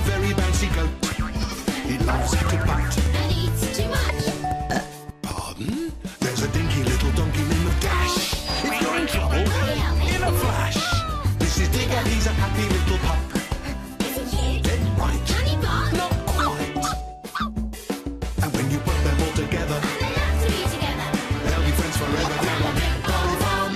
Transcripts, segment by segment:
very bouncy goat. It loves to butt. And eats too much. Pardon? There's a dinky little donkey named Dash. If you're in trouble, in a flash. This is Digger, he's a happy little pup. Is it cute? Dead right. Can he bark? Not quite. And when you put them all together, They love to be together. they'll be friends forever down on Big Barn Farm.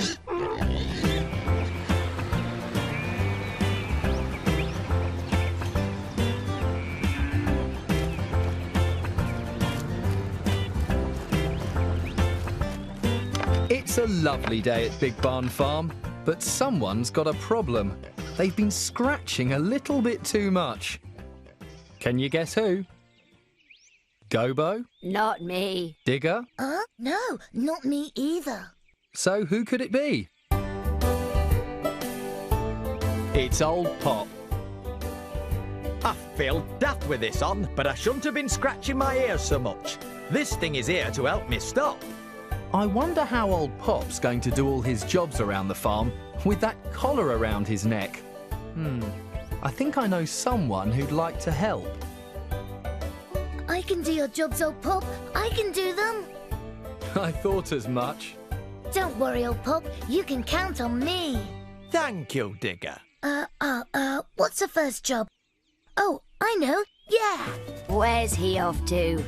It's a lovely day at Big Barn Farm, but someone's got a problem. They've been scratching a little bit too much. Can you guess who? Gobo? Not me. Digger? No, not me either. So who could it be? It's Old Pop. I feel daft with this on, but I shouldn't have been scratching my ears so much. This thing is here to help me stop. I wonder how Old Pop's going to do all his jobs around the farm with that collar around his neck. I think I know someone who'd like to help. I can do your jobs, old Pop. I can do them. I thought as much. Don't worry, old Pop. You can count on me. Thank you, Digger. What's the first job? Oh, I know. Yeah. Where's he off to?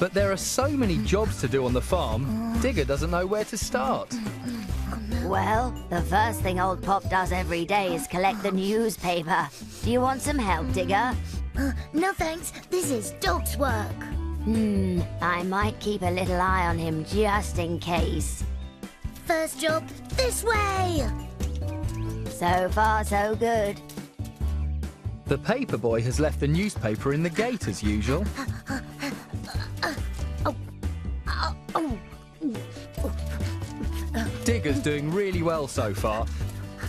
But there are so many jobs to do on the farm, Digger doesn't know where to start. Well, the first thing old Pop does every day is collect the newspaper. Do you want some help, Digger? No thanks. This is dog's work. I might keep a little eye on him just in case. First job, this way. So far, so good. The paper boy has left the newspaper in the gate as usual. Digger's doing really well so far,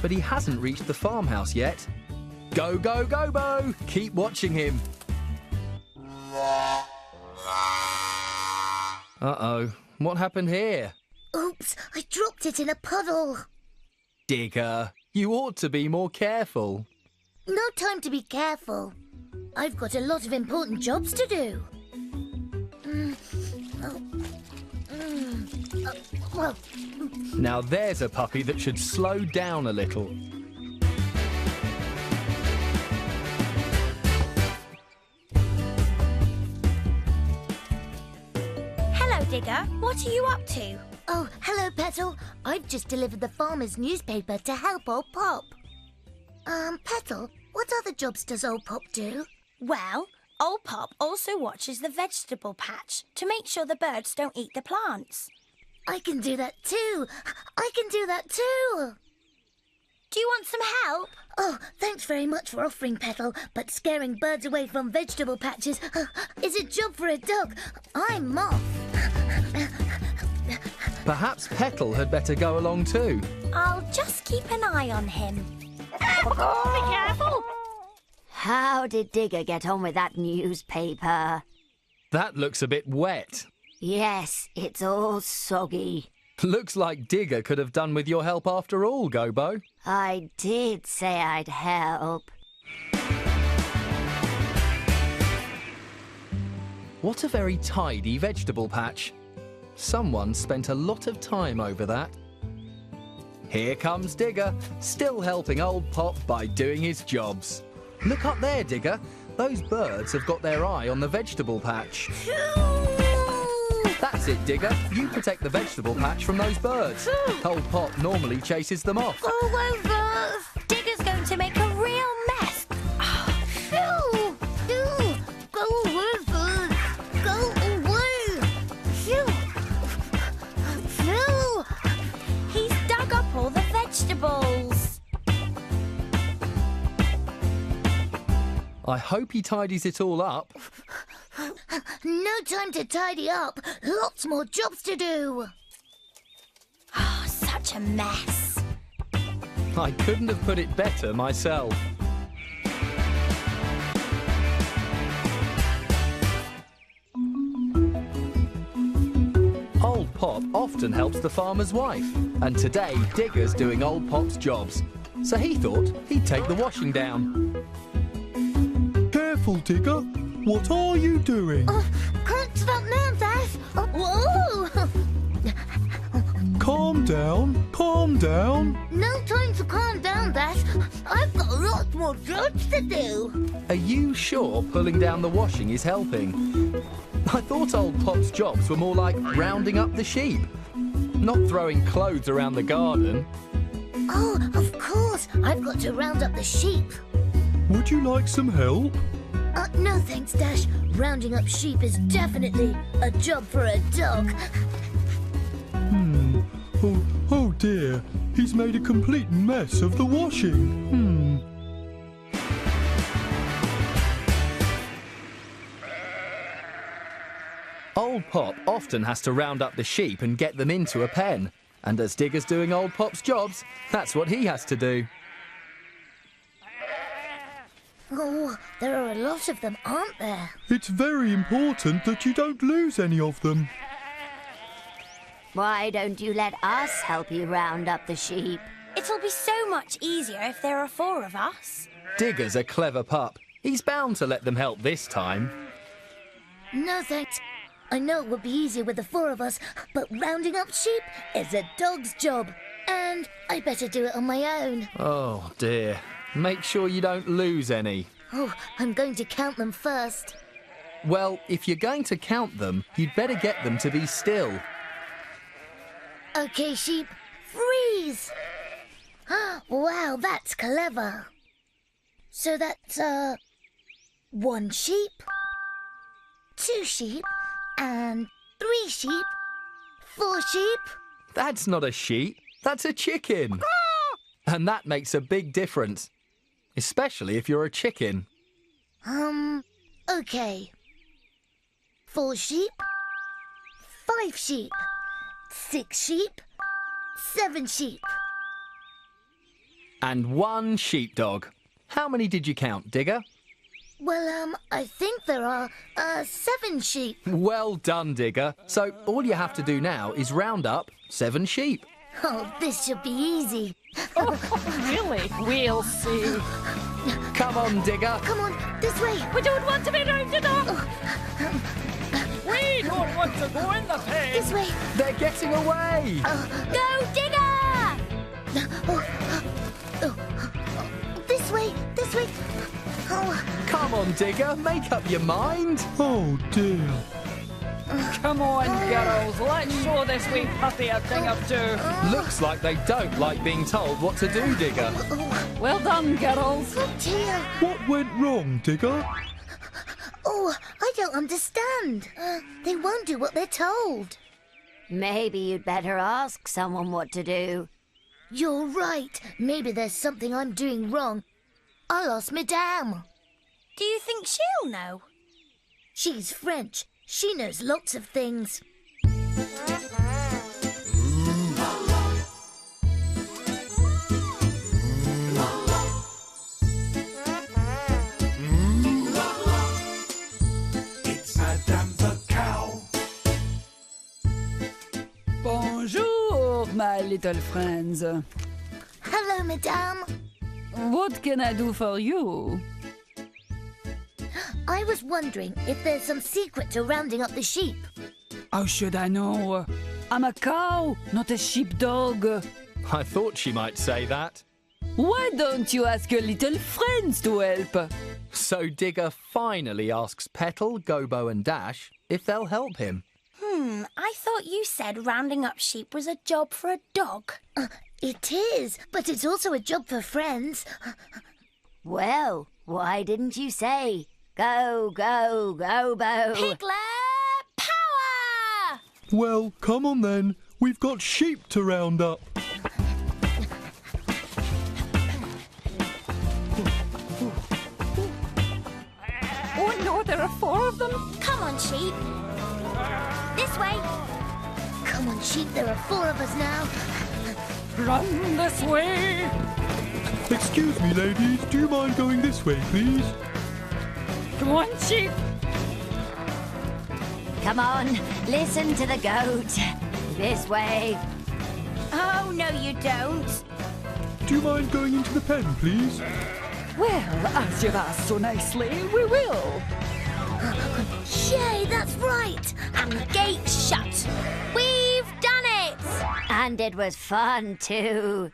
but he hasn't reached the farmhouse yet. Go, go, go, Bo! Keep watching him. Uh-oh, what happened here? Oops, I dropped it in a puddle. Digger, you ought to be more careful. No time to be careful. I've got a lot of important jobs to do. Well, Now there's a puppy that should slow down a little. Hello, Digger. What are you up to? oh, hello, Petal. I've just delivered the farmer's newspaper to help old Pop. Petal, what other jobs does old Pop do? Well, old Pop also watches the vegetable patch to make sure the birds don't eat the plants. I can do that too. I can do that too. Do you want some help? Oh, thanks very much for offering, Petal, but scaring birds away from vegetable patches is a job for a dog. I'm off. Perhaps Petal had better go along too. I'll just keep an eye on him. Be careful! How did Digger get on with that newspaper? That looks a bit wet. Yes, it's all soggy. Looks like Digger could have done with your help after all, Gobo. I did say I'd help. What a very tidy vegetable patch. Someone spent a lot of time over that. Here comes Digger, still helping old Pop by doing his jobs. Look up there, Digger. Those birds have got their eye on the vegetable patch. That's it, Digger. You protect the vegetable patch from those birds. Old Pop normally chases them off. Go over! Digger's going to make a real mess. Phew! Phew! Go away, birds! Go away! Phew! Phew! He's dug up all the vegetables. I hope he tidies it all up. No time to tidy up. Lots more jobs to do. Oh, such a mess. I couldn't have put it better myself. Old Pop often helps the farmer's wife, and today Digger's doing Old Pop's jobs. So he thought he'd take the washing down. Good careful, Digger. What are you doing? Can't stop now, Dash. Whoa! Calm down, calm down. No time to calm down, Dash. I've got lots more jobs to do. Are you sure pulling down the washing is helping? I thought old Pop's jobs were more like rounding up the sheep, not throwing clothes around the garden. Oh, of course. I've got to round up the sheep. Would you like some help? No thanks, Dash. Rounding up sheep is definitely a job for a dog. Oh dear, he's made a complete mess of the washing. Old Pop often has to round up the sheep and get them into a pen. And as Digger's doing old Pop's jobs, that's what he has to do. Oh, there are a lot of them, aren't there? It's very important that you don't lose any of them. Why don't you let us help you round up the sheep? It'll be so much easier if there are 4 of us. Digger's a clever pup. He's bound to let them help this time. No thanks. I know it would be easier with the 4 of us, but rounding up sheep is a dog's job. And I better do it on my own. Oh dear. Make sure you don't lose any. Oh, I'm going to count them first. Well, if you're going to count them, you'd better get them to be still. Okay, sheep, freeze! Wow, that's clever. So that's, 1 sheep, 2 sheep, and 3 sheep, 4 sheep. That's not a sheep, that's a chicken. And that makes a big difference, especially if you're a chicken. Okay. 4 sheep, 5 sheep, 6 sheep, 7 sheep. And 1 sheepdog. How many did you count, Digger? Well, I think there are, 7 sheep. Well done, Digger. So all you have to do now is round up 7 sheep. Oh, this should be easy. Really? We'll see. Come on, Digger. Come on, this way. We don't want to be rounded up. We don't want to go in the pen. This way. They're getting away. Go, Digger! This way, this way. Oh, Come on, Digger. Make up your mind. Oh dear. Come on, girls. Let's show this wee puppy a thing or two. Looks like they don't like being told what to do, Digger. Well done, girls. oh dear. What went wrong, Digger? Oh, I don't understand. They won't do what they're told. Maybe you'd better ask someone what to do. You're right. Maybe there's something I'm doing wrong. I'll ask Madame. Do you think she'll know? She's French. She knows lots of things. It's Madame the cow. Bonjour, my little friends. Hello, Madame. What can I do for you? I was wondering if there's some secret to rounding up the sheep. How should I know? I'm a cow, not a sheepdog. I thought she might say that. Why don't you ask your little friends to help? So Digger finally asks Petal, Gobo and Dash if they'll help him. I thought you said rounding up sheep was a job for a dog. It is, but it's also a job for friends. Well, why didn't you say, go, go, Gobo? Piglet power! Well, come on then. We've got sheep to round up. Oh no, there are 4 of them. Come on, sheep. This way. Come on, sheep, there are 4 of us now. Run this way. Excuse me, ladies. Do you mind going this way, please? Come on, sheep. Come on, listen to the goat. This way. Oh, no, you don't. Do you mind going into the pen, please? Well, as you've asked so nicely, we will. Yay, that's right! And the gate's shut. We've done it! And it was fun too.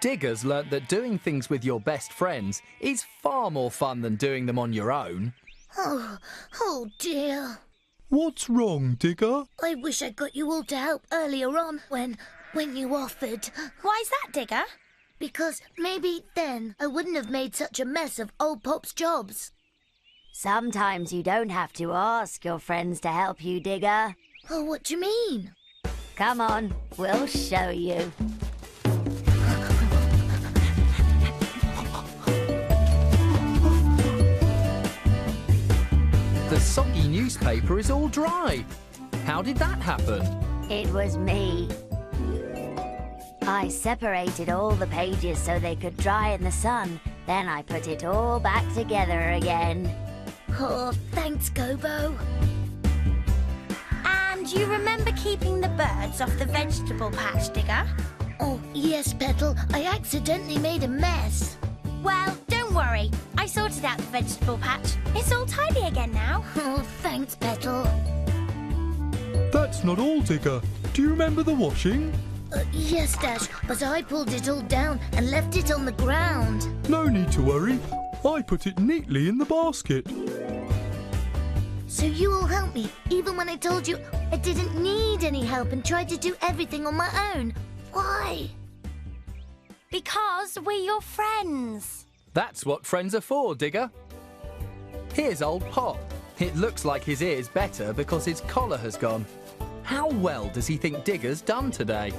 Digger's learnt that doing things with your best friends is far more fun than doing them on your own. Oh dear. What's wrong, Digger? I wish I got you all to help earlier on when you offered. Why's that, Digger? Because maybe then I wouldn't have made such a mess of old Pop's jobs. Sometimes you don't have to ask your friends to help you, Digger. Oh, what do you mean? Come on, we'll show you. The soggy newspaper is all dry. How did that happen? It was me. I separated all the pages so they could dry in the sun. Then I put it all back together again. Oh, thanks, Gobo. And you remember keeping the birds off the vegetable patch, Digger? Oh, yes, Petal. I accidentally made a mess. Well, don't worry. I sorted out the vegetable patch. It's all tidy again now. Oh, thanks, Petal. That's not all, Digger. Do you remember the washing? Yes, Dash, but I pulled it all down and left it on the ground. No need to worry. I put it neatly in the basket. So you all helped me, even when I told you I didn't need any help and tried to do everything on my own. Why? Because we're your friends. That's what friends are for, Digger. Here's old Pop. It looks like his ear's better because his collar has gone. How well does he think Digger's done today?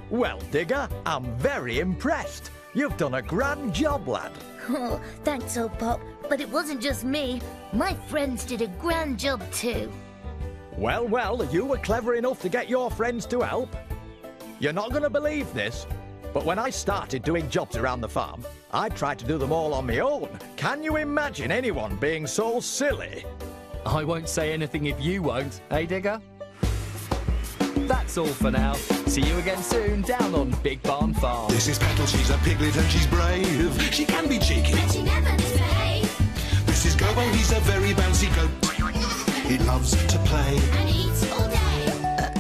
Well, Digger, I'm very impressed. You've done a grand job, lad. Oh, thanks, old Pop. But it wasn't just me. My friends did a grand job too. Well, you were clever enough to get your friends to help. You're not going to believe this, but when I started doing jobs around the farm, I tried to do them all on my own. Can you imagine anyone being so silly? I won't say anything if you won't, eh, Digger? That's all for now. See you again soon down on Big Barn Farm. This is Petal, she's a piglet and she's brave. She can be cheeky, But she never misbehaves This is Gobo, he's a very bouncy goat. He loves to play. and eats all day.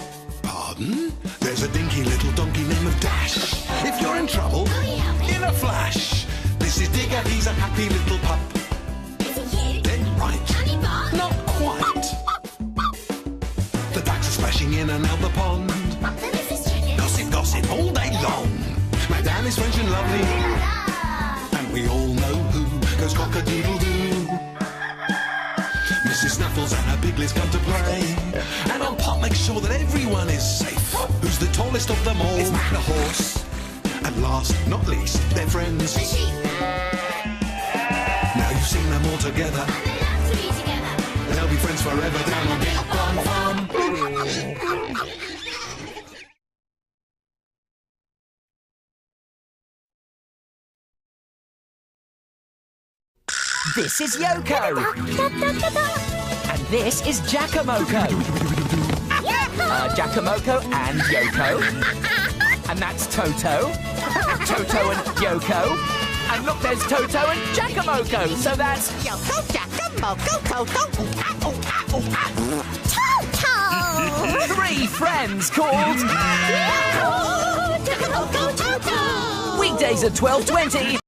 Pardon? There's a dinky little donkey named Dash. If you're in trouble, Will you help me? in a flash. This is Digger, he's a happy little pup. Is it cute? Dead right. Can he bark? Not quite. The ducks are splashing in and out the pond. The missus chicken. Gossip, gossip all day long. Madame is French and lovely. And we all know who goes cock-a-doodle-doo. Mrs. Snuffles and her piglets come to play. And old Pop makes sure that everyone is safe. Who's the tallest of them all? It's Mac the horse. And last, not least, they're friends. The sheep. Now you've seen them all together. And they love to be together. They'll be friends forever down on Big Barn Farm. This is Yoko. And this is Jakamoko. Jakamoko and Yoko. And that's Toto. Toto and Yoko. And look, there's Toto and Jakamoko. So that's Yoko, Jakamoko, Toto. Three friends called Weekdays at 12:20.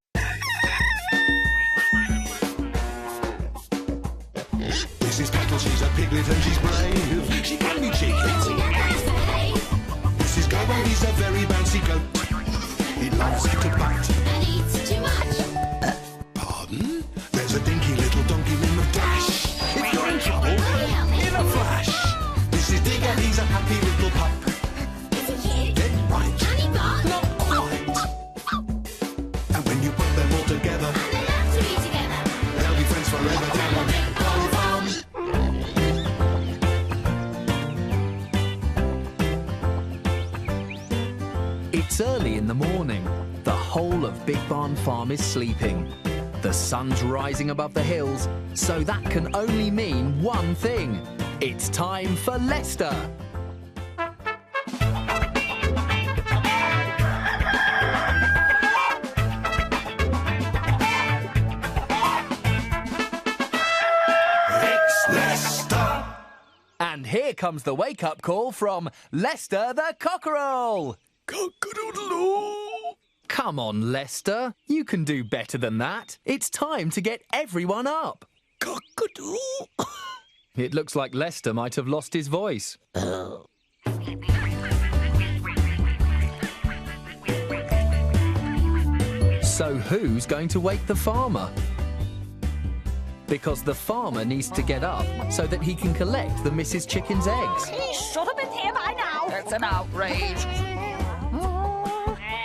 This is Petal, she's a piglet and she's brave. She can be cheeky. But she never misbehaves This is Gobo, he's a very bouncy goat. He loves to bite. and eats too much. Pardon? There's a dinky little donkey named Dash. If you're in trouble, Will you help me? in a flash. This is Digger, he's a happy little pup. Is it cute? Dead right. Can he bark? Not quite. And when you put them all together, And they love to be together. they'll be friends forever down on Big Barn Farm. It's early in the morning. The whole of Big Barn Farm is sleeping. The sun's rising above the hills, so that can only mean one thing. It's time for Lester. here comes the wake-up call from Lester the Cockerel. Cock-a-doodle-doo. Come on, Lester. You can do better than that. It's time to get everyone up. Cock-a-doodle. It looks like Lester might have lost his voice. So who's going to wake the farmer? Because the farmer needs to get up so that he can collect the Mrs. Chicken's eggs. He should have been here by now. It's an outrage.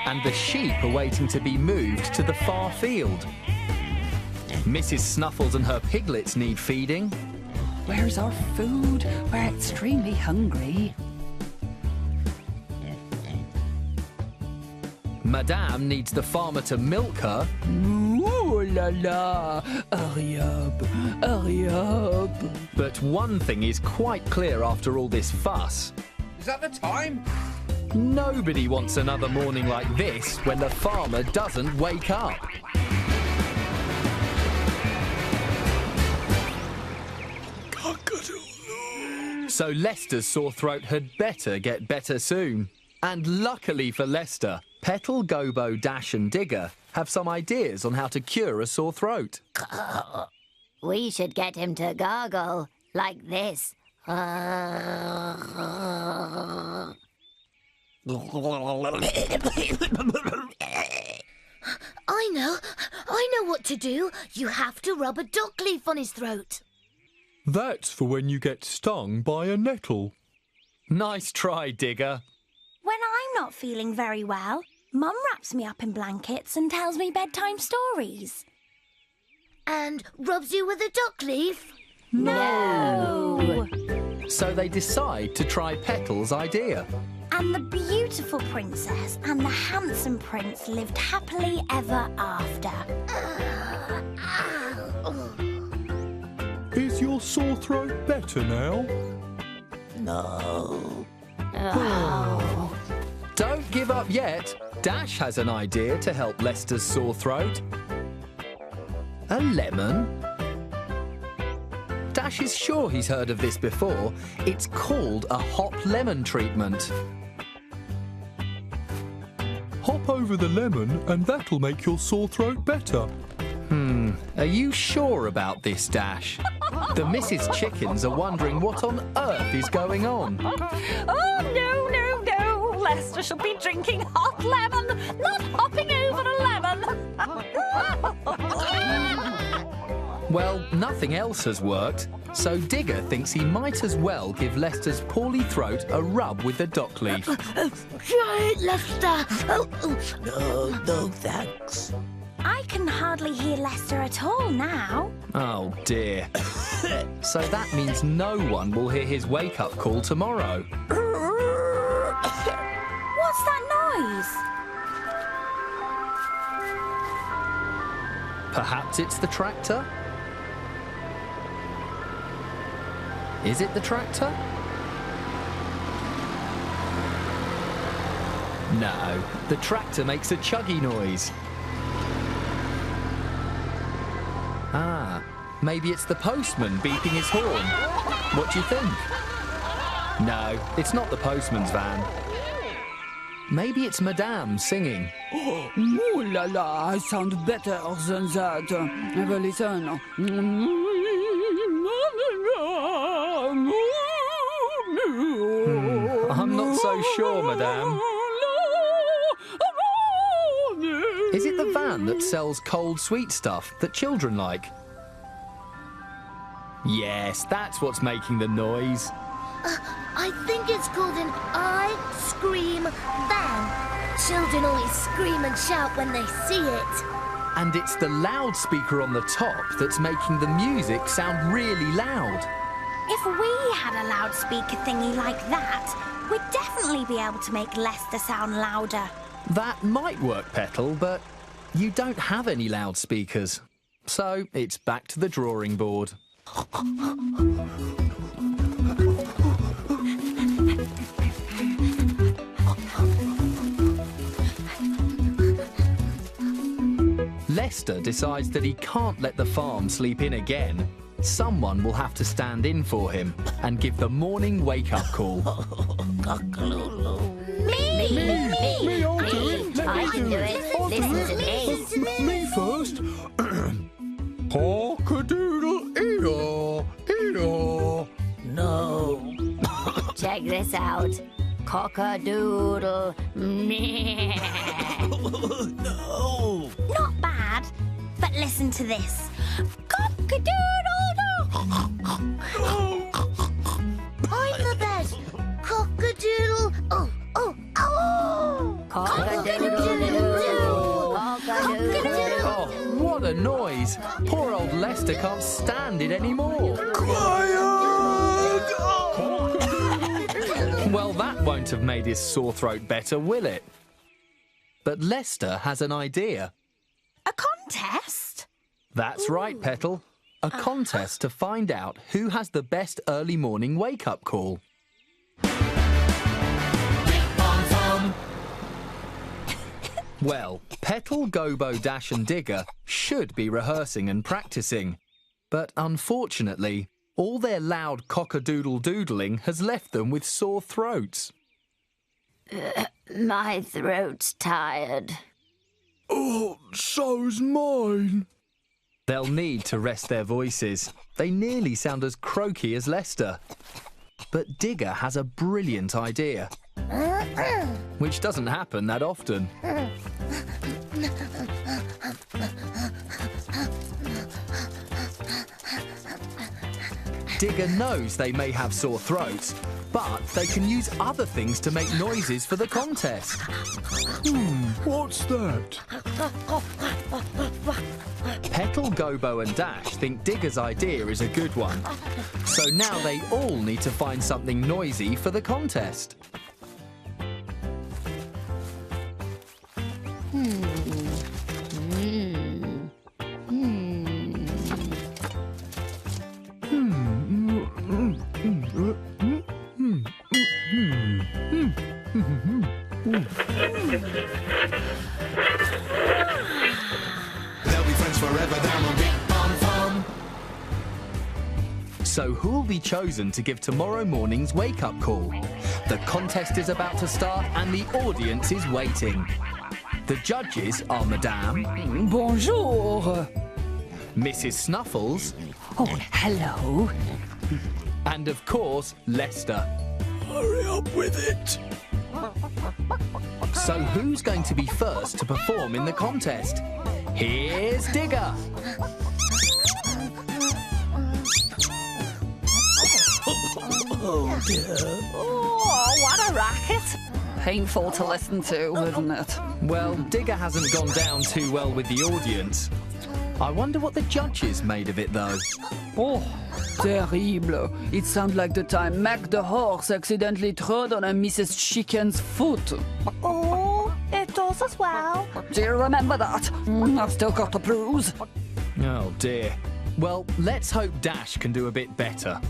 And the sheep are waiting to be moved to the far field. Mrs. Snuffles and her piglets need feeding. Where's our food? We're extremely hungry. Madame needs the farmer to milk her. Ooh la la! Hurry up! Hurry up! But one thing is quite clear after all this fuss. Is that the time? Nobody wants another morning like this when the farmer doesn't wake up. Cock-a-doodle-doo. So Lester's sore throat had better get better soon. And luckily for Lester, Petal, Gobo, Dash and Digger have some ideas on how to cure a sore throat. We should get him to gargle like this. I know what to do. You have to rub a dock leaf on his throat. That's for when you get stung by a nettle. Nice try, Digger. When I'm not feeling very well, Mum wraps me up in blankets and tells me bedtime stories. And rubs you with a dock leaf? No! So they decide to try Petal's idea. And the beautiful princess and the handsome prince lived happily ever after. Is your sore throat better now? No. Don't give up yet. Dash has an idea to help Lester's sore throat. A lemon? Dash is sure he's heard of this before. It's called a hop lemon treatment. Hop over the lemon and that'll make your sore throat better. Are you sure about this, Dash? The Mrs. Chickens are wondering what on earth is going on. Oh, no, no, no! Lester should be drinking hot lemon, not hopping over a lemon. Well, nothing else has worked, so Digger thinks he might as well give Lester's poorly throat a rub with the dock leaf. Try it, Lester. No, thanks. I can hardly hear Lester at all now. Oh dear. So that means no one will hear his wake-up call tomorrow. What's that noise? Perhaps it's the tractor? Is it the tractor? No, the tractor makes a chuggy noise. Ah, maybe it's the postman beeping his horn. What do you think? No, it's not the postman's van. Maybe it's Madame singing. Ooh la la, I sound better than that. Have a listen. I'm not so sure, Madame. Is it the van that sells cold sweet stuff that children like? Yes, that's what's making the noise. I think it's called an I-Scream van. Children always scream and shout when they see it. And it's the loudspeaker on the top that's making the music sound really loud. If we had a loudspeaker thingy like that, we'd definitely be able to make Lester sound louder. That might work, Petal, but you don't have any loudspeakers. So it's back to the drawing board. Lester decides that he can't let the farm sleep in again, Someone will have to stand in for him and give the morning wake-up call. Me, I'll do it. Let I me can do it. Listen to me. Me first. Cock-a-doodle, ee-haw, ee-haw. No. Check this out. Cock-a-doodle. No. Not bad. But listen to this. Cock-a-doodle-doo. I'm the best. Cock-a-doodle. Oh, oh, oh. Cock-a-doodle-doo. Cock-a-doodle-doo. Oh, what a noise! Poor old Lester can't stand it anymore. Well, that won't have made his sore throat better, will it? But Lester has an idea. A contest? That's right, Petal. A contest to find out who has the best early morning wake-up call. Well, Petal, Gobo, Dash and Digger should be rehearsing and practicing. But unfortunately, all their loud cock-a-doodle-doodling has left them with sore throats. My throat's tired. Oh, so's mine. They'll need to rest their voices. They nearly sound as croaky as Lester. But Digger has a brilliant idea, which doesn't happen that often. Digger knows they may have sore throats, but they can use other things to make noises for the contest. What's that? Petal, Gobo and Dash think Digger's idea is a good one. So now they all need to find something noisy for the contest. They'll be friends forever down on Big Pond Farm. So who'll be chosen to give tomorrow morning's wake-up call? The contest is about to start and the audience is waiting. The judges are Madame, Bonjour. Mrs. Snuffles, Oh, hello. and of course, Lester. Hurry up with it. So who's going to be first to perform in the contest? Here's Digger. Oh, what a racket. Painful to listen to, isn't it? Well, Digger hasn't gone down too well with the audience. I wonder what the judges made of it, though. Oh, terrible. It sounds like the time Mac the horse accidentally trod on a Mrs. Chicken's foot. Oh, it does as well. Do you remember that? I've still got a bruise. Oh, dear. Well, let's hope Dash can do a bit better.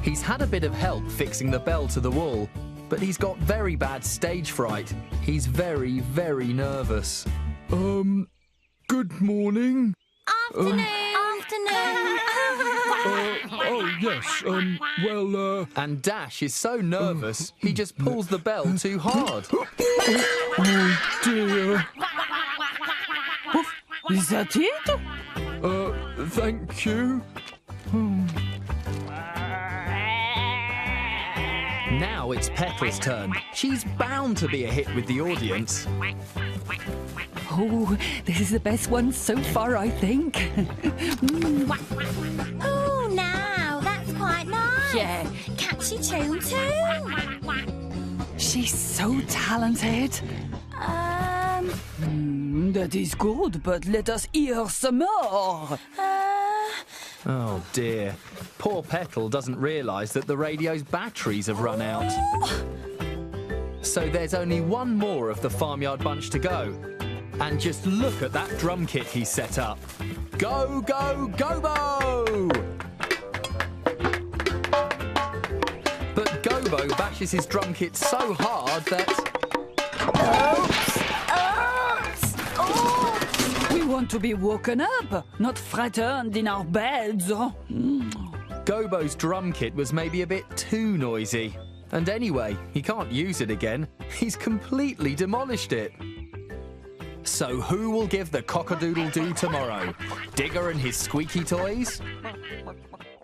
He's had a bit of help fixing the bell to the wall, but he's got very bad stage fright. He's very, very nervous. Good morning. Afternoon. Afternoon. Oh, yes, And Dash is so nervous, he just pulls the bell too hard. oh dear. Is that it? Thank you. Now it's Petal's turn. She's bound to be a hit with the audience. Oh, this is the best one so far, I think. Oh, now that's quite nice. Yeah. Catchy tune too. She's so talented. That is good, but let us hear some more. Oh dear. Poor Petal doesn't realise that the radio's batteries have run out. So there's only one more of the Farmyard Bunch to go. And just look at that drum kit he's set up. Go, go, Gobo! But Gobo bashes his drum kit so hard that... We want to be woken up, not frightened in our beds. Gobo's drum kit was maybe a bit too noisy. And anyway, he can't use it again. He's completely demolished it. So who will give the cock-a-doodle-doo tomorrow? Digger and his squeaky toys?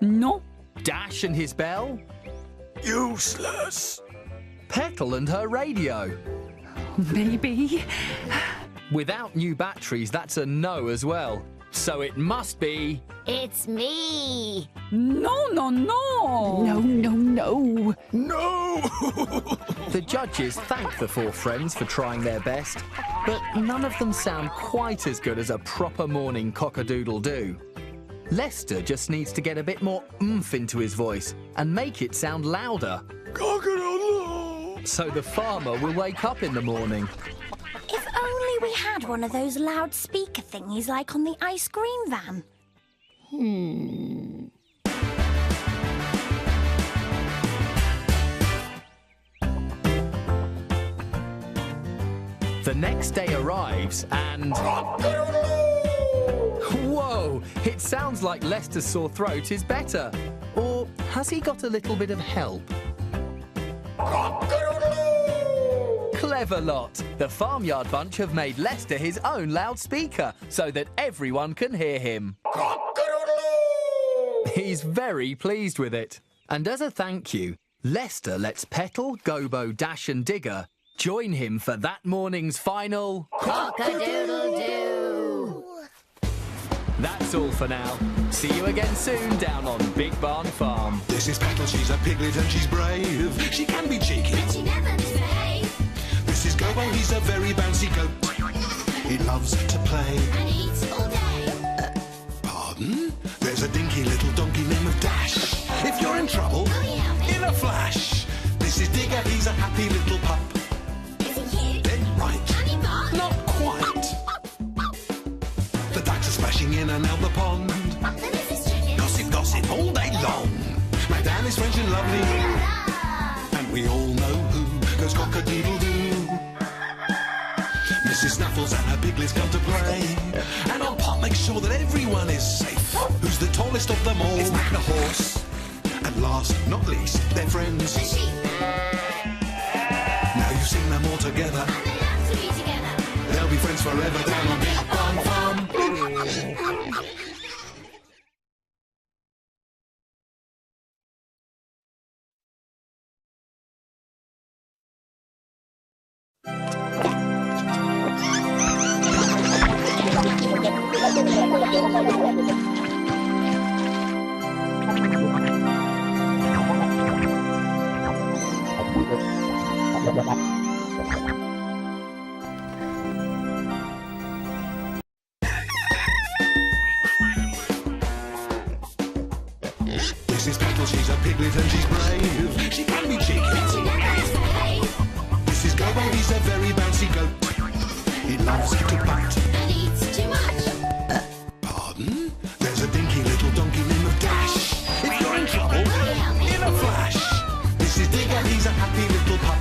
No. Dash and his bell? Useless. Petal and her radio? Maybe. Without new batteries, that's a no as well. So it must be... It's me. No, no, no. No, no, no. No! The judges thank the four friends for trying their best, but none of them sound quite as good as a proper morning cock-a-doodle-doo. Lester just needs to get a bit more oomph into his voice and make it sound louder. Cock-a-doodle-doo! So the farmer will wake up in the morning. If only we had one of those loudspeaker thingies like on the ice cream van. The next day arrives and... Whoa! It sounds like Lester's sore throat is better. Or has he got a little bit of help? Clever lot! The Farmyard Bunch have made Lester his own loudspeaker so that everyone can hear him. He's very pleased with it. And as a thank you, Lester lets Petal, Gobo, Dash and Digger join him for that morning's final... Cock-a-doodle-doo. That's all for now. See you again soon down on Big Barn Farm. This is Petal, she's a piglet and she's brave. She can be cheeky. But she never misbehaves. This is Gobo, he's a very bouncy goat. He loves to play. And eats all day. Pardon? There's a dinky little donkey named Dash. If you're in trouble, in a flash. This is Digger, he's a happy little pup. Is he cute? Dead right. Can he bark? Not quite. The ducks are splashing in and out the pond. The Mrs. Chicken. Gossip, gossip all day long. Madame is French and lovely. And we all know who goes cock-a-doodle-doo. Mrs. Snuffles and her piglets come to play. And Old Pop makes sure that everyone is safe. Who's the tallest of them all? It's Mac the horse. And last, not least, they're friends. The sheep. Now you've seen them all together. And they love to be together. They'll be friends forever down on Big Barn Farm. This is Petal, she's a piglet and she's brave. She can be cheeky. But she never misbehaves. This is Gobo, he's a very bouncy goat. He loves to bite. And eats too much. Pardon? There's a dinky little donkey named Dash. If you're in trouble, in a flash. This is Digger, he's a happy little pup.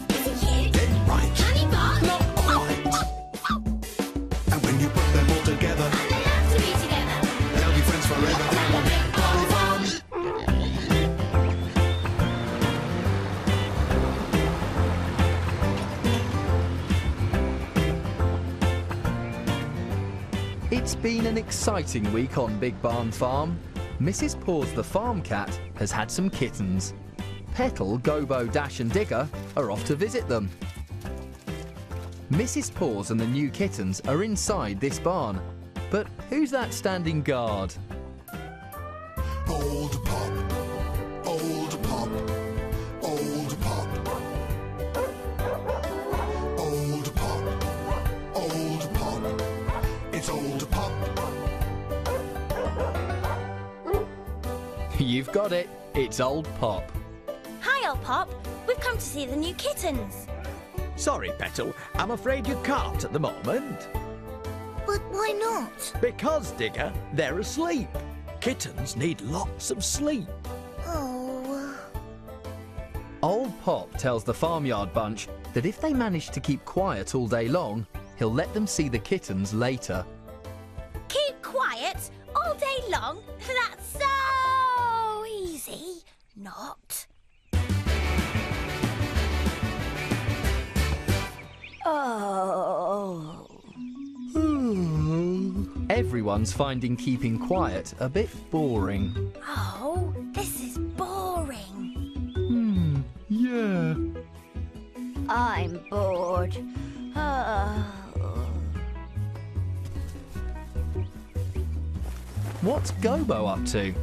Is he cute? Dead right. Can he bark? Not quite. And when you put them all together, And they love to be together. they'll be friends forever down on Big Barn Farm. It's been an exciting week on Big Barn Farm. Mrs. Paws the farm cat has had some kittens. Petal, Gobo, Dash and Digger are off to visit them. Mrs. Paws and the new kittens are inside this barn. But who's that standing guard? Old Pop, Old Pop, Old Pop. Old Pop, Old Pop, it's Old Pop. You've got it. It's Old Pop. Hi, Old Pop. We've come to see the new kittens. Sorry, Petal. I'm afraid you can't at the moment. But why not? Because, Digger, they're asleep. Kittens need lots of sleep. Oh. Old Pop tells the Farmyard Bunch that if they manage to keep quiet all day long, he'll let them see the kittens later. Everyone's finding keeping quiet a bit boring. Oh, this is boring. Yeah. I'm bored. Oh. What's Gobo up to?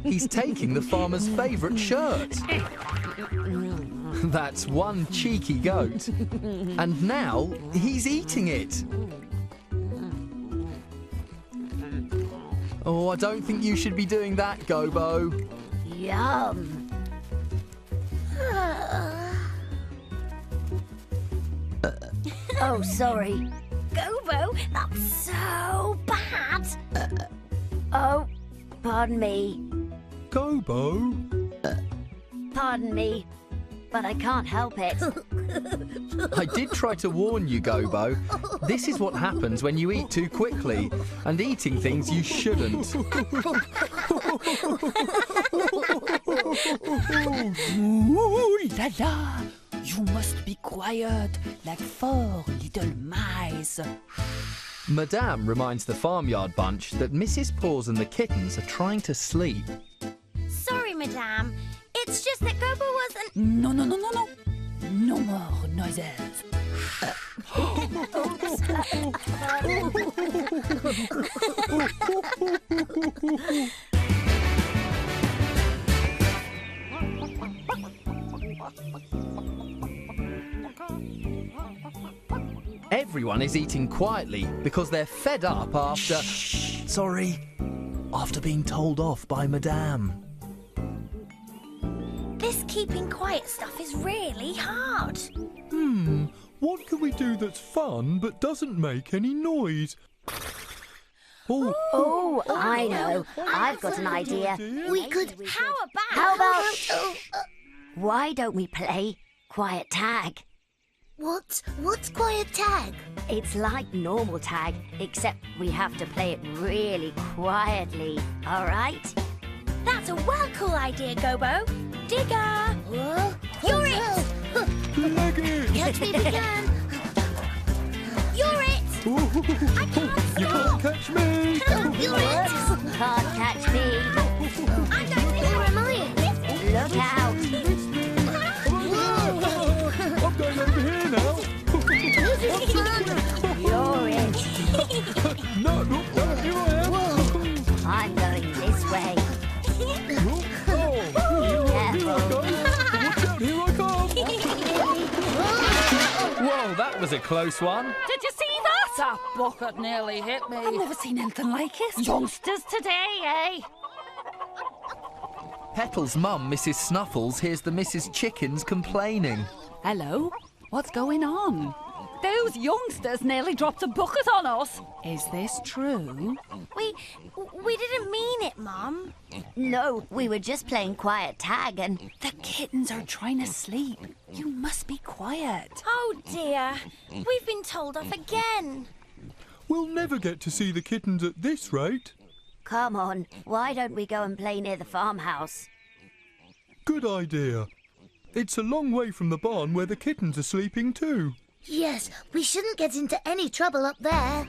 He's taking the farmer's favourite shirt. That's one cheeky goat. And now he's eating it. Oh, I don't think you should be doing that, Gobo. Yum. Oh, sorry. Gobo, that's so bad. Oh, pardon me. Gobo? Pardon me. But I can't help it. I did try to warn you, Gobo. This is what happens when you eat too quickly and eating things you shouldn't. Ooh la la! You must be quiet, like 4 little mice. Madame reminds the farmyard bunch that Mrs. Paws and the kittens are trying to sleep. Sorry, Madame. It's just that Gobo wasn't... No, no, no, no, no. No more noises. Everyone is eating quietly because they're fed up after... Sorry. After being told off by Madame. This keeping quiet stuff is really hard. What can we do that's fun but doesn't make any noise? Oh, I know. I've got an idea. We could... How about... Why don't we play quiet tag? What's quiet tag? It's like normal tag, except we have to play it really quietly, all right? That's a well cool idea, Gobo. Digger! You're it! Catch me if you can. You're it! I can't stop! You can't catch me! You're it. Can't catch me. I'm going to Where am I? Look out. I'm going over here now! This is fun. You're it. No, here I am! I'm going this way. Careful. Watch out, here I come! Whoa, that was a close one. Did you see that? That bucket nearly hit me. I've never seen anything like it. Youngsters today, eh? Petal's mum, Mrs. Snuffles, hears the Mrs. Chickens complaining. Hello? What's going on? Those youngsters nearly dropped a bucket on us. Is this true? We didn't mean it, Mum. No, we were just playing quiet tag and... The kittens are trying to sleep. You must be quiet. Oh, dear. We've been told off again. We'll never get to see the kittens at this rate. Come on, why don't we go and play near the farmhouse? Good idea. It's a long way from the barn where the kittens are sleeping too. Yes, we shouldn't get into any trouble up there.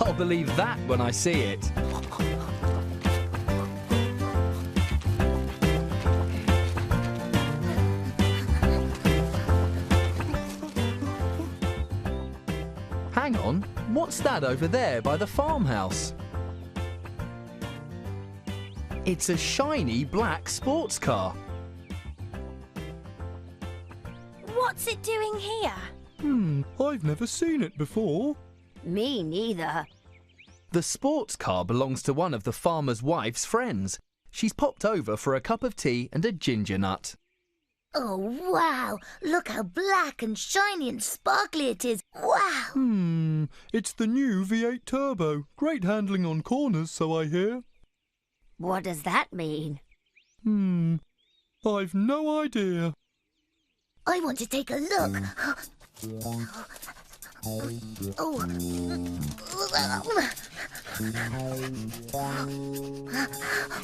I'll believe that when I see it. Hang on, what's that over there by the farmhouse? It's a shiny black sports car. What's it doing here? I've never seen it before. Me neither. The sports car belongs to one of the farmer's wife's friends. She's popped over for a cup of tea and a ginger nut. Oh, wow. Look how black and shiny and sparkly it is. Wow. It's the new V8 Turbo. Great handling on corners, so I hear. What does that mean? I've no idea. I want to take a look. Oh.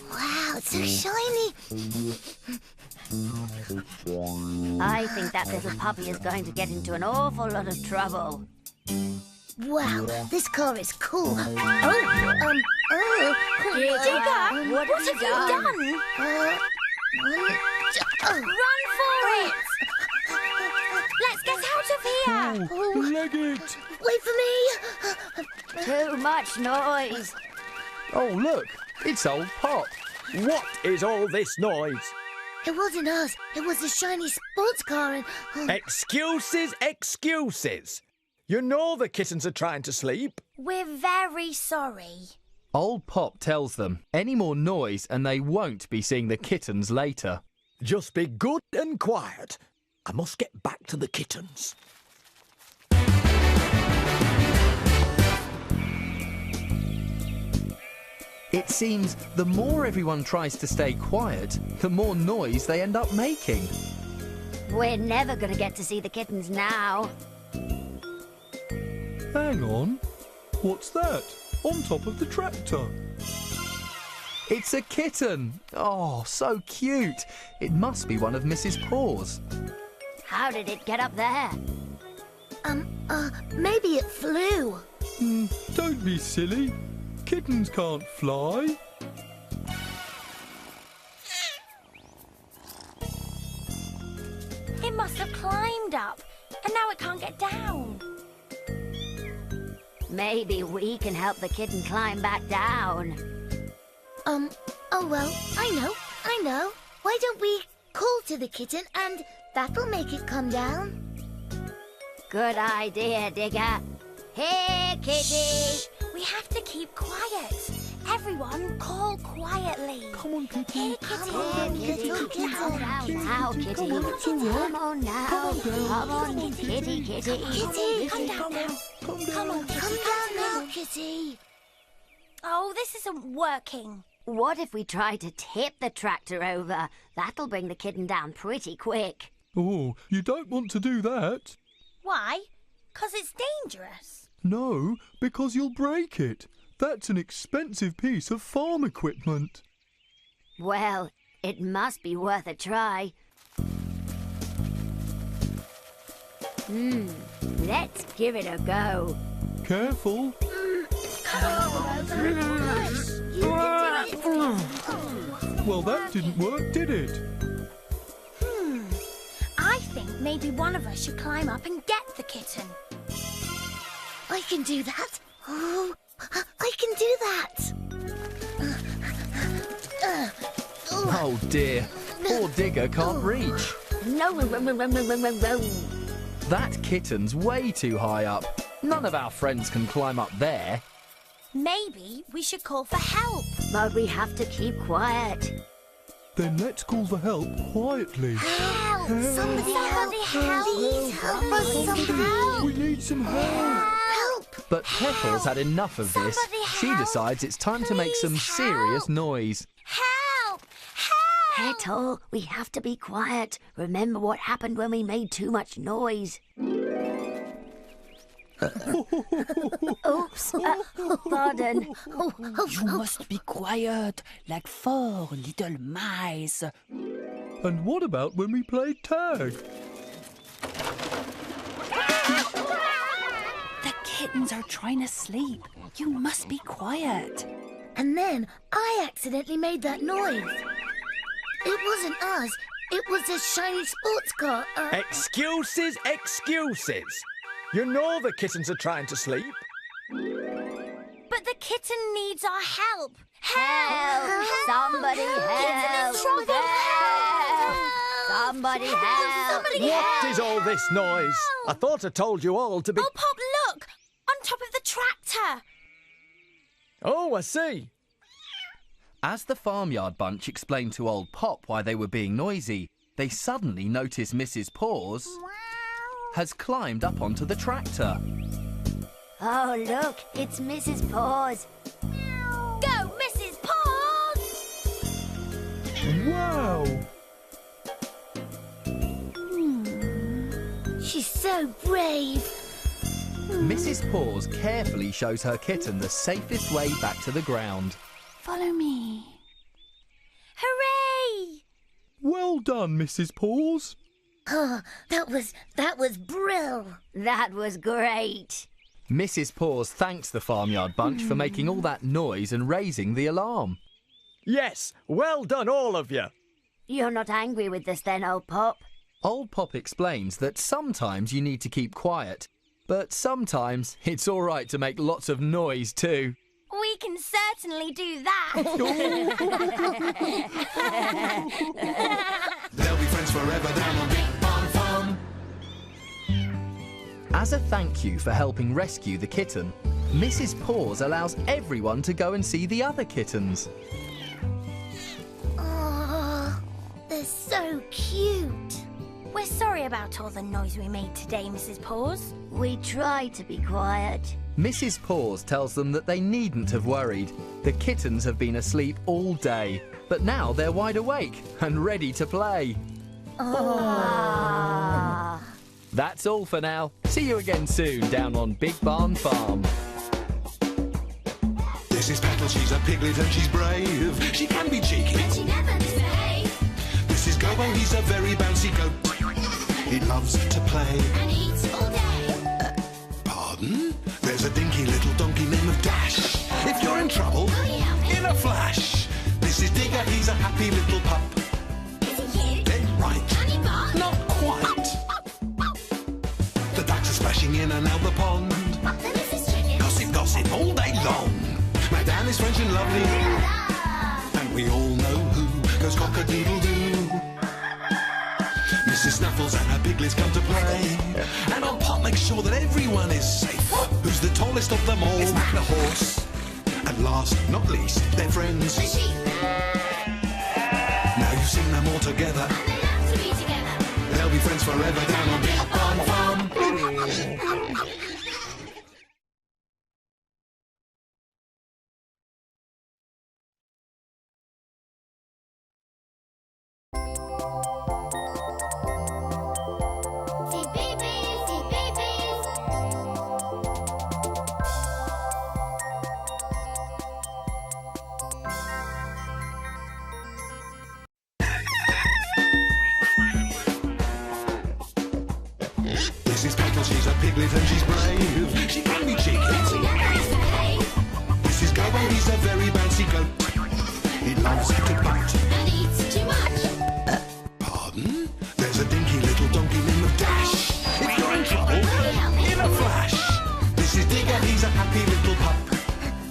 Wow, it's so shiny. I think that little puppy is going to get into an awful lot of trouble. Wow, this car is cool. Digger, what have you done? Run for it! Let's get out of here! Leg it! Wait for me! Too much noise. Oh, look, it's old Pop. What is all this noise? It wasn't us. It was the shiny sports car and... Excuses, excuses. You know the kittens are trying to sleep. We're very sorry. Old Pop tells them any more noise and they won't be seeing the kittens later. Just be good and quiet. I must get back to the kittens. It seems the more everyone tries to stay quiet, the more noise they end up making. We're never going to get to see the kittens now. Hang on. What's that? On top of the tractor. It's a kitten. Oh, so cute. It must be one of Mrs. Paws. How did it get up there? Maybe it flew. Don't be silly. Kittens can't fly. It must have climbed up, and now it can't get down. Maybe we can help the kitten climb back down. Oh well, I know. Why don't we call to the kitten and that'll make it come down? Good idea, Digger. Here, kitty. Shh! We have to keep quiet. Everyone, call quietly. Come on, Kitty. Here, kitty. Calm down now, kitty. Come on now. Come on, kitty. Kitty, Come down now. Come on, kitty. come down now, kitty. Oh, this isn't working. What if we try to tip the tractor over? That'll bring the kitten down pretty quick. Oh, you don't want to do that. Why? 'Cause it's dangerous. No, because you'll break it. That's an expensive piece of farm equipment. Well, it must be worth a try. Let's give it a go. Careful. Well, that didn't work, did it? I think maybe one of us should climb up and get the kitten. I can do that. Oh, I can do that. Oh dear, poor Digger can't reach. No. That kitten's way too high up. None of our friends can climb up there. Maybe we should call for help. But we have to keep quiet. Then let's call for help quietly. Help! Somebody help! Please help us somehow! We need some help. Help! But Petals had enough of this. Somebody She help. decides it's time to make some Please serious help. noise. Help! Help! Petal, we have to be quiet. Remember what happened when we made too much noise. Oops. Pardon. You must be quiet, like 4 little mice. And what about when we played tag? The kittens are trying to sleep. You must be quiet. And then I accidentally made that noise. It wasn't us. It was a shiny sports car. Excuses, excuses. You know the kittens are trying to sleep. But the kitten needs our help. Help! Somebody help! Somebody help! What is all this noise? I thought I told you all to be... Oh, Pop, look! On top of the tractor. Oh, I see. As the farmyard bunch explained to old Pop why they were being noisy, they suddenly noticed Mrs. Paws has climbed up onto the tractor. Oh, look, it's Mrs. Paws. Go, Mrs. Paws! Wow! She's so brave. Mrs. Paws carefully shows her kitten the safest way back to the ground. Follow me. Hooray! Well done, Mrs. Paws. Oh, that was brill. That was great. Mrs. Paws thanks the farmyard bunch for making all that noise and raising the alarm. Yes, well done, all of you. You're not angry with us then, old Pop? Old Pop explains that sometimes you need to keep quiet, but sometimes it's all right to make lots of noise too. We can certainly do that. They'll be friends forever down on Big Barn Farm. As a thank you for helping rescue the kitten, Mrs. Paws allows everyone to go and see the other kittens. Oh, they're so cute. We're sorry about all the noise we made today, Mrs. Paws. We tried to be quiet. Mrs. Paws tells them that they needn't have worried. The kittens have been asleep all day, but now they're wide awake and ready to play. That's all for now. See you again soon down on Big Barn Farm. This is Petal, she's a piglet and she's brave. She can be cheeky. And she never misbehaves. This is Gobo, he's a very bouncy goat. He loves to play. And eats all day. Pardon? There's a dinky little donkey named Dash. If you're in trouble, in a flash. This is Digger, he's a happy little pup. Is he cute? Dead right. And he barks. Not quite. The ducks are splashing in and out the pond. Then Mrs. Chicken. Gossip, gossip all day long. Madame is French and lovely. And we all know who goes cock-a-doodle-doo. Mrs. Snuffles and her piglets come to play. And Old Pop makes sure that everyone is safe. Who's the tallest of them all? It's Mac the horse. And last, not least, they're friends. The sheep. Now you've seen them all together. And they love to be together. They'll be friends forever down on Big Barn Farm. See babies, see babies. This is Petal, she's a piglet and she's brave. She can be cheeky. And she never misbehaves. This is Gobo, he's a very bouncy goat. He loves to bite. And eats too much. Pardon? There's a dinky little donkey named Dash. If you're in trouble, in a flash. This is Digger, he's a happy little pup.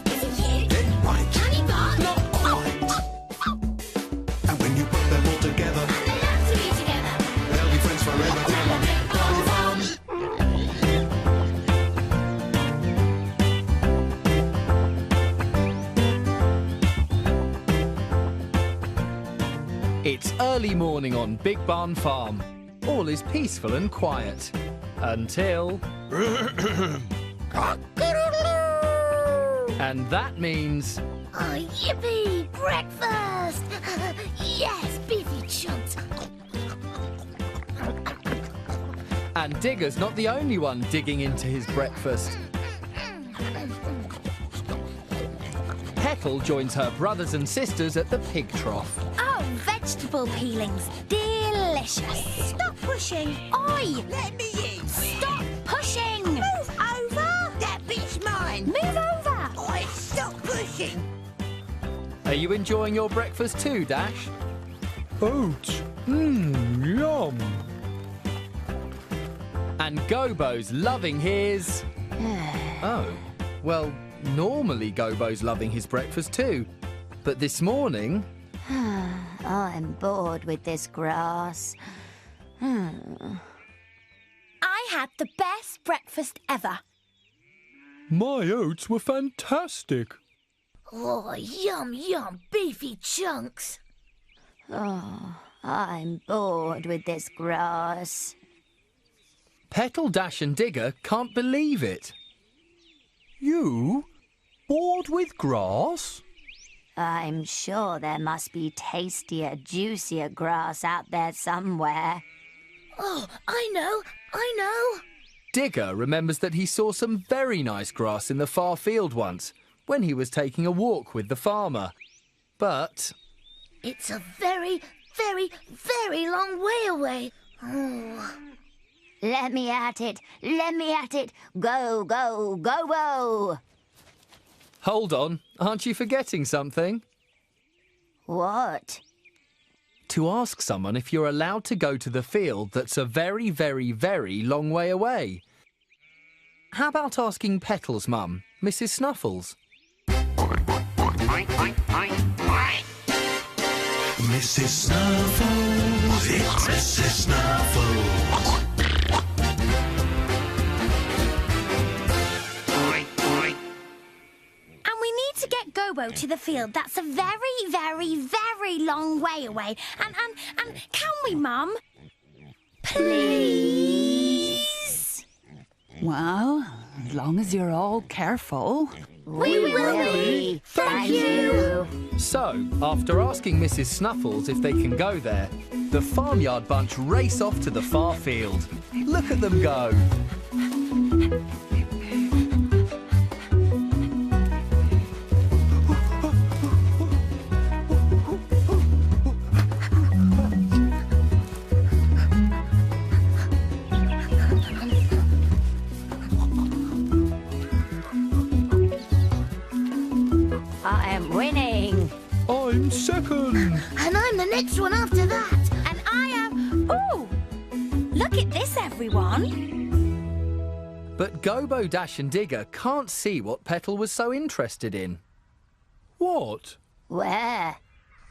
Is he cute? Dead right. And he barks. Not quite. And when you put them all together, And they love to be together. they'll be friends forever down on Big Barn Farm. It's early morning on Big Barn Farm. All is peaceful and quiet. Until... And that means... Oh, yippee! Breakfast! Yes, beefy chunks. And Digger's not the only one digging into his breakfast. Petal joins her brothers and sisters at the pig trough. Oh, vegetable peelings. Delicious. Stop pushing. Oi! Let me in. Stop pushing. Move over. That bit's mine. Move over. I stop pushing. Are you enjoying your breakfast too, Dash? Oats. Yum. And Gobo's loving his... Oh, well, normally Gobo's loving his breakfast too. But this morning... I'm bored with this grass. I had the best breakfast ever. My oats were fantastic. Oh, yum, yum, beefy chunks. Oh, I'm bored with this grass. Petal, Dash and Digger can't believe it. You? Bored with grass? I'm sure there must be tastier, juicier grass out there somewhere. Oh, I know. Digger remembers that he saw some very nice grass in the far field once, when he was taking a walk with the farmer. But... It's a very, very, very long way away. Oh. Let me at it. Let me at it. Go, go, go, go. Hold on, aren't you forgetting something? What? To ask someone if you're allowed to go to the field that's a very, very, very long way away. How about asking Petal's mum, Mrs. Snuffles? Mrs. Snuffles, it's Mrs. Snuffles. And we need to get Gobo to the field that's a very, very, very long way away. And can we, Mum? Please? Well, as long as you're all careful. We will be. Thank you. So, after asking Mrs. Snuffles if they can go there, the farmyard bunch race off to the far field. Look at them go. I am winning. I'm second. And I'm the next one after that. And I am... Ooh! Look at this, everyone. But Gobo, Dash and Digger can't see what Petal was so interested in. What? Where?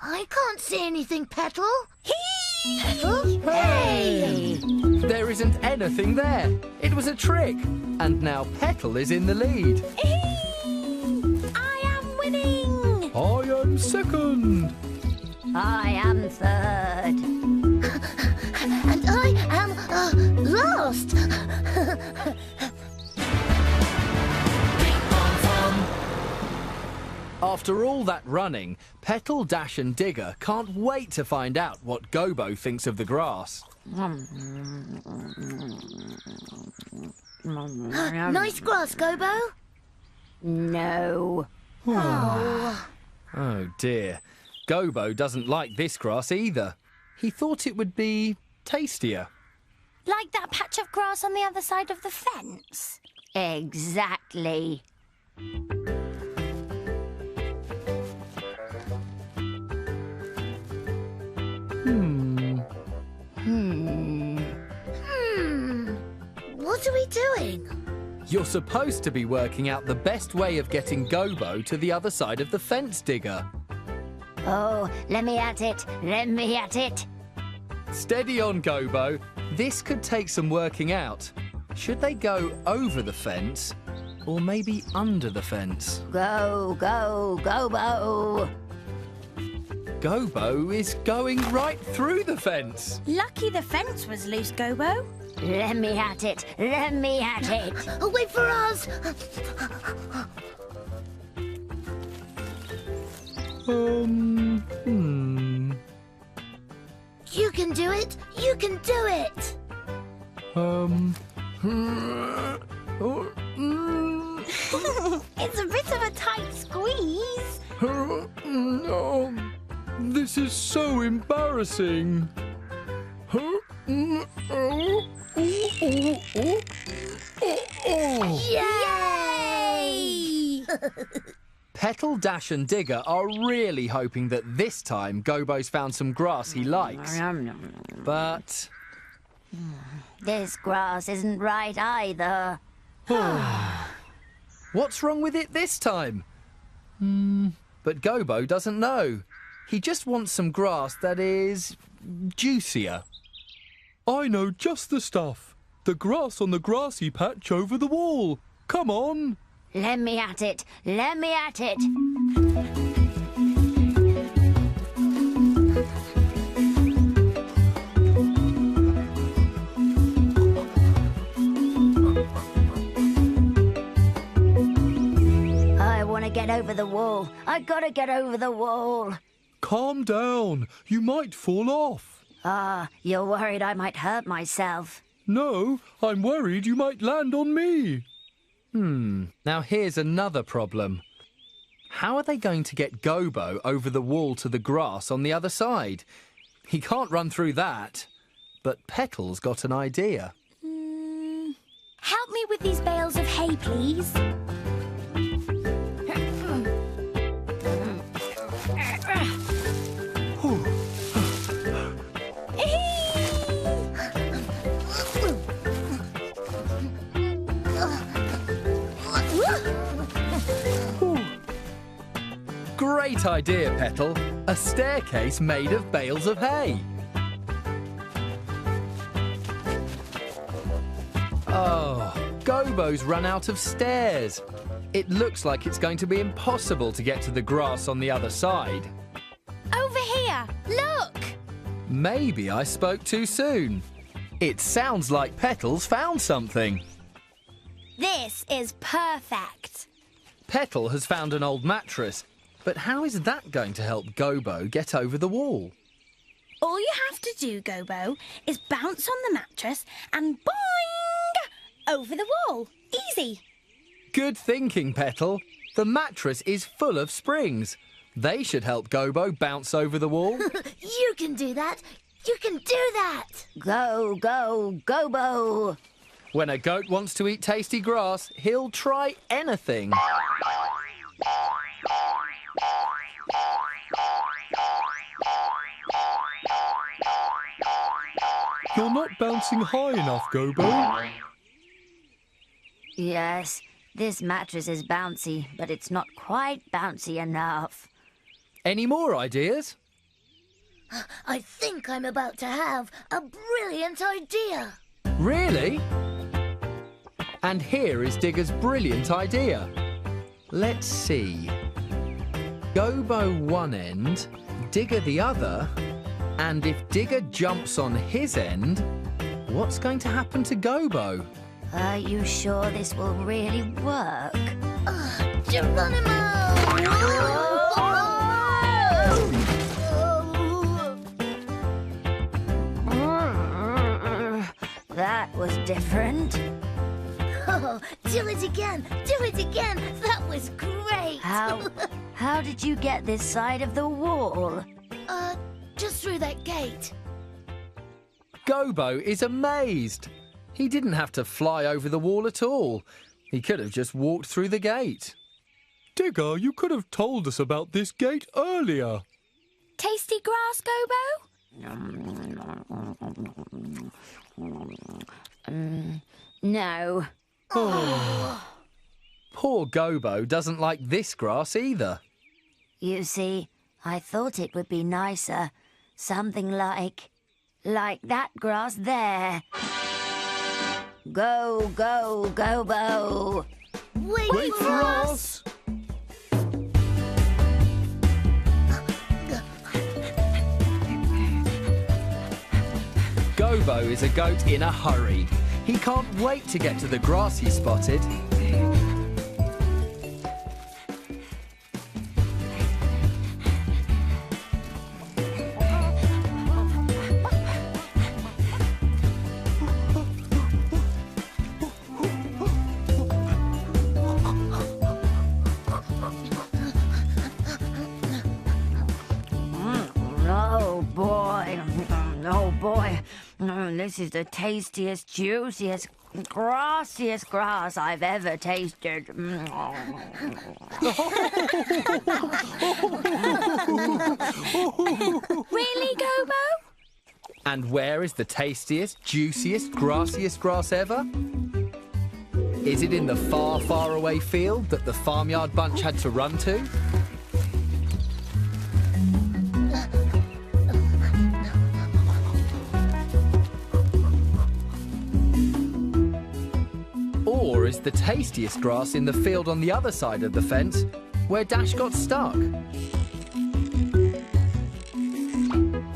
I can't see anything, Petal. Petal? Hey! There isn't anything there. It was a trick. And now Petal is in the lead. I am winning. I am second. I am third. And I am last. After all that running, Petal, Dash and Digger can't wait to find out what Gobo thinks of the grass. Nice grass, Gobo. No. Oh dear. Gobo doesn't like this grass either. He thought it would be tastier. Like that patch of grass on the other side of the fence. Exactly. What are we doing? You're supposed to be working out the best way of getting Gobo to the other side of the fence, Digger. Oh, let me at it. Let me at it. Steady on, Gobo. This could take some working out. Should they go over the fence or maybe under the fence? Go, go, Gobo. Gobo is going right through the fence. Lucky the fence was loose, Gobo. Let me at it. Let me at it. Oh, wait for us. You can do it. You can do it. It's a bit of a tight squeeze. This is so embarrassing. Yay! Petal, Dash and Digger are really hoping that this time Gobo's found some grass he likes. But This grass isn't right either. what's wrong with it this time? But Gobo doesn't know. He just wants some grass that is juicier. I know just the stuff. The grass on the grassy patch over the wall. Come on. Let me at it. Let me at it. I want to get over the wall. I gotta get over the wall. Calm down. You might fall off. Ah, you're worried I might hurt myself. No, I'm worried you might land on me. Now here's another problem. How are they going to get Gobo over the wall to the grass on the other side? He can't run through that. But Petal's got an idea. Help me with these bales of hay, please. Great idea, Petal. A staircase made of bales of hay. Oh, Gobo's run out of stairs. It looks like it's going to be impossible to get to the grass on the other side. Over here, look! Maybe I spoke too soon. It sounds like Petal's found something. This is perfect. Petal has found an old mattress, but how is that going to help Gobo get over the wall? All you have to do, Gobo, is bounce on the mattress and boing! Over the wall. Easy. Good thinking, Petal. The mattress is full of springs. They should help Gobo bounce over the wall. You can do that. You can do that. Go, go, Gobo. When a goat wants to eat tasty grass, he'll try anything. You're not bouncing high enough, Gobo. Yes, this mattress is bouncy, but it's not quite bouncy enough. Any more ideas? I think I'm about to have a brilliant idea. Really? And here is Digger's brilliant idea. Let's see. Gobo one end, Digger the other, and if Digger jumps on his end, what's going to happen to Gobo? Are you sure this will really work? Geronimo! That was different. Oh, do it again! Do it again! That was great! How did you get this side of the wall? Just through that gate. Gobo is amazed. He didn't have to fly over the wall at all. He could have just walked through the gate. Digger, you could have told us about this gate earlier. Tasty grass, Gobo? No. Poor Gobo doesn't like this grass either. You see, I thought it would be nicer. Something like that grass there. Go, go, Gobo. Wait for us! Gobo is a goat in a hurry. He can't wait to get to the grass he spotted. This is the tastiest, juiciest, grassiest grass I've ever tasted. Really, Gobo? And where is the tastiest, juiciest, grassiest grass ever? Is it in the far, far away field that the farmyard bunch had to run to? Or is the tastiest grass in the field on the other side of the fence, where Dash got stuck?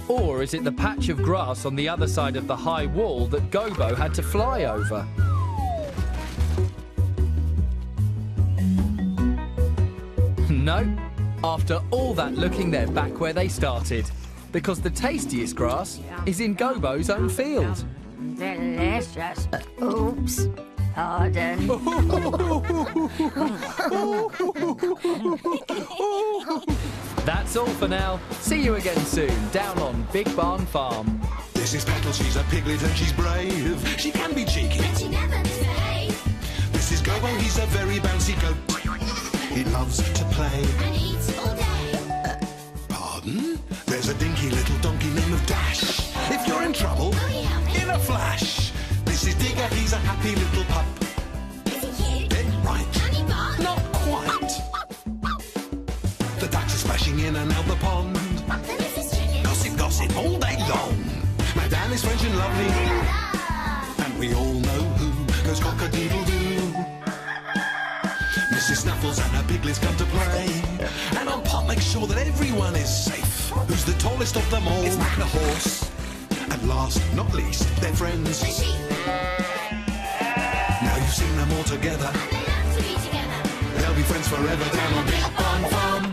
Or is it the patch of grass on the other side of the high wall that Gobo had to fly over? No. After all that looking, they're back where they started. Because the tastiest grass is in Gobo's own field. Delicious. Oops. Pardon. That's all for now. See you again soon, down on Big Barn Farm. This is Petal, she's a piglet and she's brave. She can be cheeky, But she never misbehaves. This is Gobo, he's a very bouncy goat. He loves to play. And eats all day. Pardon? There's a dinky little donkey named Dash. If you're in trouble, in a flash. This is Digger, he's a happy little pup. Is he cute? Dead right. Can he bark? Not quite. The ducks are splashing in and out the pond. Then Mrs. Chicken. Gossip, gossip all day long. Madame is French and lovely. And we all know who goes cock-a-doodle-doo. Mrs. Snuffles and her piglets come to play. And on Pop makes sure that everyone is safe. Who's the tallest of them all? It's Mac the horse. And last, not least, they're friends. The sheep. Now you've seen them all together. And they love to be together. They'll be friends forever down on Big Barn Farm.